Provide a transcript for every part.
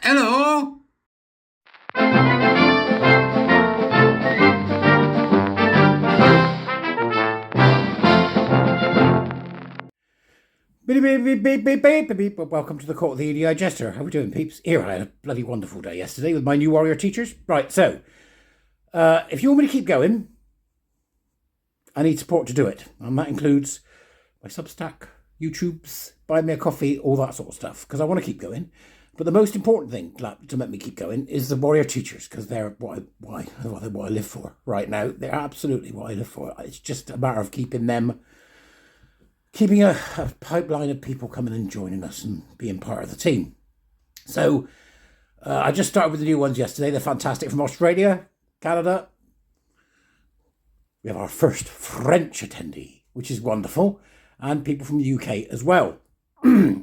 Hello? Welcome to the Court of the Edijester. How are we doing, peeps? Here, I had a bloody wonderful day yesterday with my new warrior teachers. Right, so, if you want me to keep going, I need support to do it. And that includes my Substack, YouTubes, buy me a coffee, all that sort of stuff, because I want to keep going. But the most important thing to make me keep going is the warrior teachers, because they're what I live for right now. They're absolutely what I live for. It's just a matter of keeping a pipeline of people coming and joining us and being part of the team. So I just started with the new ones yesterday. They're fantastic, from Australia, Canada. We have our first French attendee, which is wonderful, and people from the UK as well.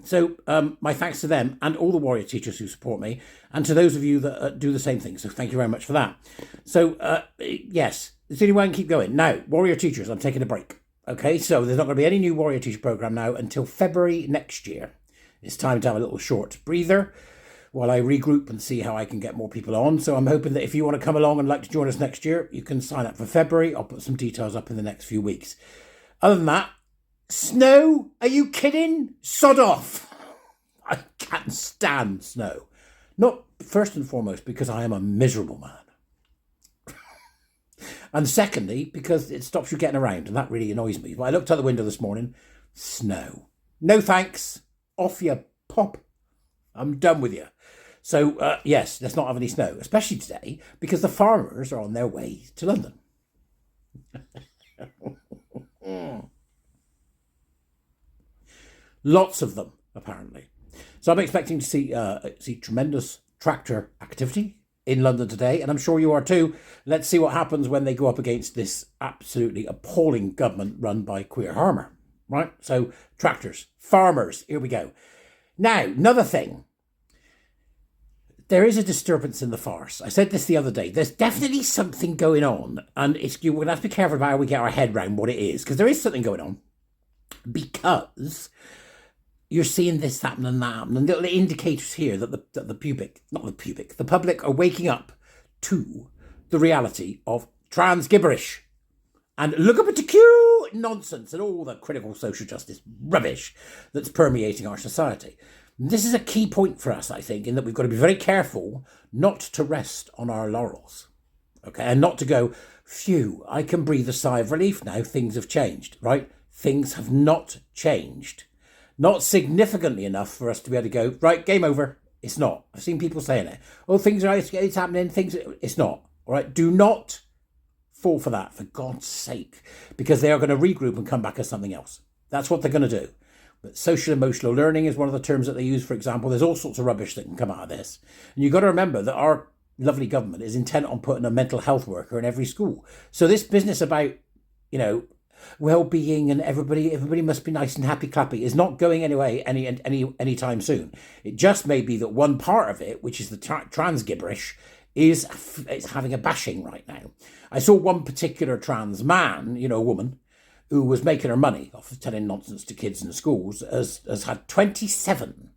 So my thanks to them and all the warrior teachers who support me, and to those of you that do the same thing. So thank you very much for that. So yes, it's the only way I can keep going. Now, warrior teachers, I'm taking a break. Okay, so there's not going to be any new warrior teacher program now until February next year. It's time to have a little short breather while I regroup and see how I can get more people on. So I'm hoping that if you want to come along and like to join us next year, you can sign up for February. I'll put some details up in the next few weeks. Other than that, snow? Are you kidding? Sod off. I can't stand snow. Not first and foremost because I am a miserable man. And secondly, because it stops you getting around, and that really annoys me. But I looked out the window this morning, snow. No thanks. Off you pop. I'm done with you. So, yes, let's not have any snow, especially today, because the farmers are on their way to London. Lots of them, apparently. So I'm expecting to see tremendous tractor activity in London today, and I'm sure you are too. Let's see what happens when they go up against this absolutely appalling government run by Queer Harmer, right? So tractors, farmers, here we go. Now, another thing. There is a disturbance in the farce. I said this the other day. There's definitely something going on, and we're going to have to be careful about how we get our head around what it is, because there is something going on, because you're seeing this happen and that happen, and little indicators here that the public are waking up to the reality of trans gibberish and LGBTQ nonsense and all the critical social justice rubbish that's permeating our society. And this is a key point for us, I think, in that we've got to be very careful not to rest on our laurels, okay, and not to go, phew, I can breathe a sigh of relief now, things have changed, right? Things have not changed. Not significantly enough for us to be able to go, right, game over. It's not. I've seen people saying it. Oh, things are, it's happening, it's not. All right, do not fall for that, for God's sake, because they are going to regroup and come back as something else. That's what they're going to do. But social emotional learning is one of the terms that they use, for example. There's all sorts of rubbish that can come out of this. And you've got to remember that our lovely government is intent on putting a mental health worker in every school. So this business about, well-being and everybody must be nice and happy clappy is not going anyway anytime soon. It just may be that one part of it, which is the trans gibberish, is having a bashing right now. I saw one particular trans man, a woman, who was making her money off of telling nonsense to kids in the schools, has had 27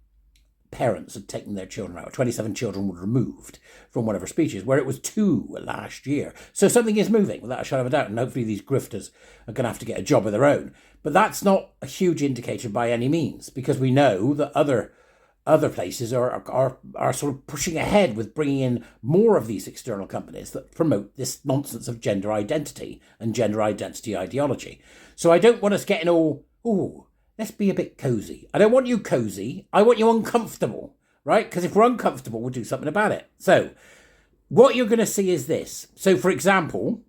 parents had taken their children out. 27 children were removed from one of her speeches, where it was 2 last year. So something is moving, without a shadow of a doubt, and hopefully these grifters are going to have to get a job of their own. But that's not a huge indicator by any means, because we know that other places are sort of pushing ahead with bringing in more of these external companies that promote this nonsense of gender identity and gender identity ideology. So I don't want us getting all, let's be a bit cozy. I don't want you cozy. I want you uncomfortable, right? Because if we're uncomfortable, we'll do something about it. So what you're going to see is this. So, for example,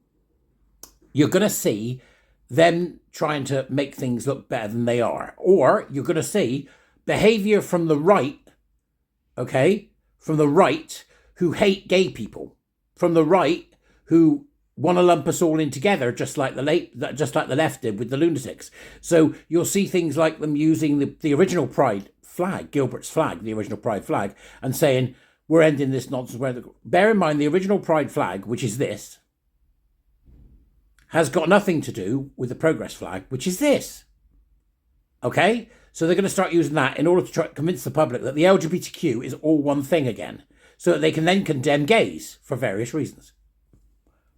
you're going to see them trying to make things look better than they are. Or you're going to see behaviour from the right, okay? From the right who hate gay people. From the right who want to lump us all in together, just like the left did with the lunatics. So you'll see things like them using the original Pride flag, Gilbert's flag, the original Pride flag, and saying, we're ending this nonsense. Bear in mind, the original Pride flag, which is this, has got nothing to do with the Progress flag, which is this. Okay? So they're going to start using that in order to try to convince the public that the LGBTQ is all one thing again, so that they can then condemn gays for various reasons.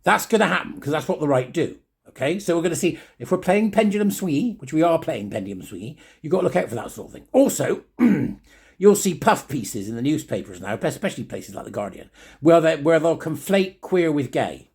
That's going to happen because that's what the right do. Okay, so we're going to see if we're playing pendulum swing, which we are playing pendulum swing, you've got to look out for that sort of thing. Also, you'll see puff pieces in the newspapers now, especially places like The Guardian, where they'll conflate queer with gay.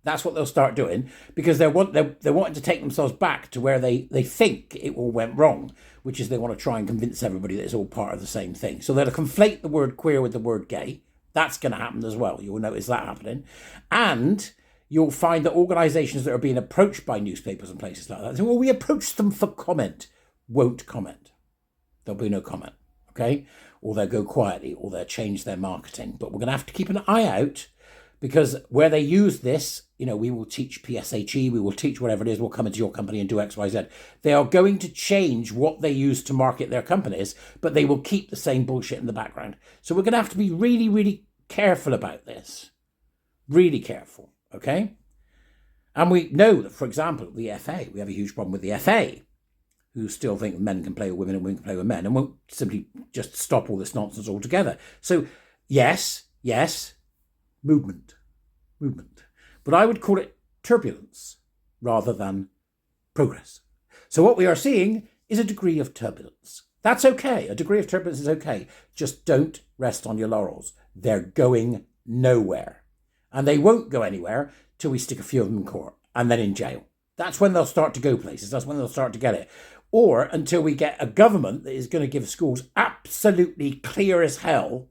That's what they'll start doing because they're wanting to take themselves back to where they think it all went wrong, which is they want to try and convince everybody that it's all part of the same thing. So they'll conflate the word queer with the word gay. That's going to happen as well. You'll notice that happening. And you'll find that organisations that are being approached by newspapers and places like that say, well, we approached them for comment, won't comment. There'll be no comment, okay? Or they'll go quietly, or they'll change their marketing. But we're going to have to keep an eye out because where they use this, we will teach PSHE, we will teach whatever it is, we'll come into your company and do X, Y, Z. They are going to change what they use to market their companies, but they will keep the same bullshit in the background. So we're going to have to be really, really careful about this. Really careful. Okay? And we know that, for example, the FA, we have a huge problem with the FA, who still think men can play with women and women can play with men and won't simply just stop all this nonsense altogether. So, yes, movement. But I would call it turbulence rather than progress. So what we are seeing is a degree of turbulence. That's okay. A degree of turbulence is okay. Just don't rest on your laurels. They're going nowhere. And they won't go anywhere till we stick a few of them in court and then in jail. That's when they'll start to go places. That's when they'll start to get it. Or until we get a government that is going to give schools absolutely clear as hell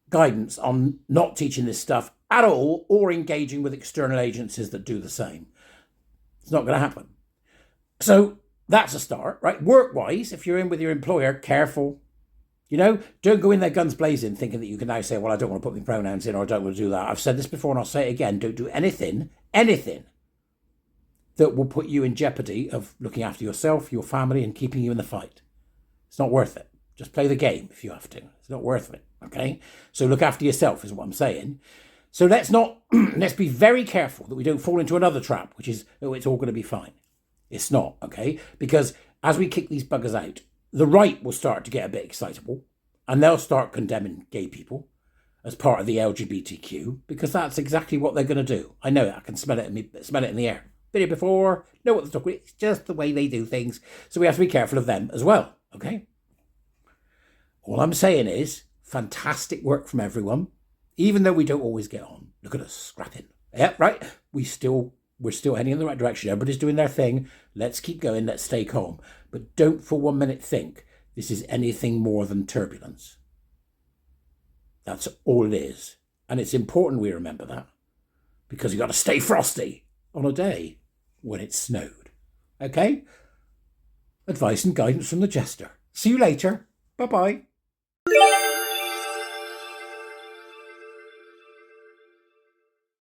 guidance on not teaching this stuff at all or engaging with external agencies that do the same. It's not going to happen. So that's a start, right? Work-wise, if you're in with your employer, careful. Don't go in there guns blazing thinking that you can now say, well, I don't want to put my pronouns in or I don't want to do that. I've said this before and I'll say it again. Don't do anything that will put you in jeopardy of looking after yourself, your family and keeping you in the fight. It's not worth it. Just play the game if you have to. It's not worth it, okay? So look after yourself is what I'm saying. So let's be very careful that we don't fall into another trap, which is, it's all going to be fine. It's not, okay? Because as we kick these buggers out, the right will start to get a bit excitable and they'll start condemning gay people as part of the LGBTQ because that's exactly what they're going to do. I know it. I can smell it in the air. Been here before, know what they're talking about. It's just the way they do things. So we have to be careful of them as well, okay? All I'm saying is fantastic work from everyone, even though we don't always get on. Look at us scrapping. Yeah, right? We're still heading in the right direction. Everybody's doing their thing. Let's keep going. Let's stay calm. But don't for 1 minute think this is anything more than turbulence. That's all it is. And it's important we remember that because you've got to stay frosty on a day when it snowed. Okay? Advice and guidance from the Jester. See you later. Bye-bye.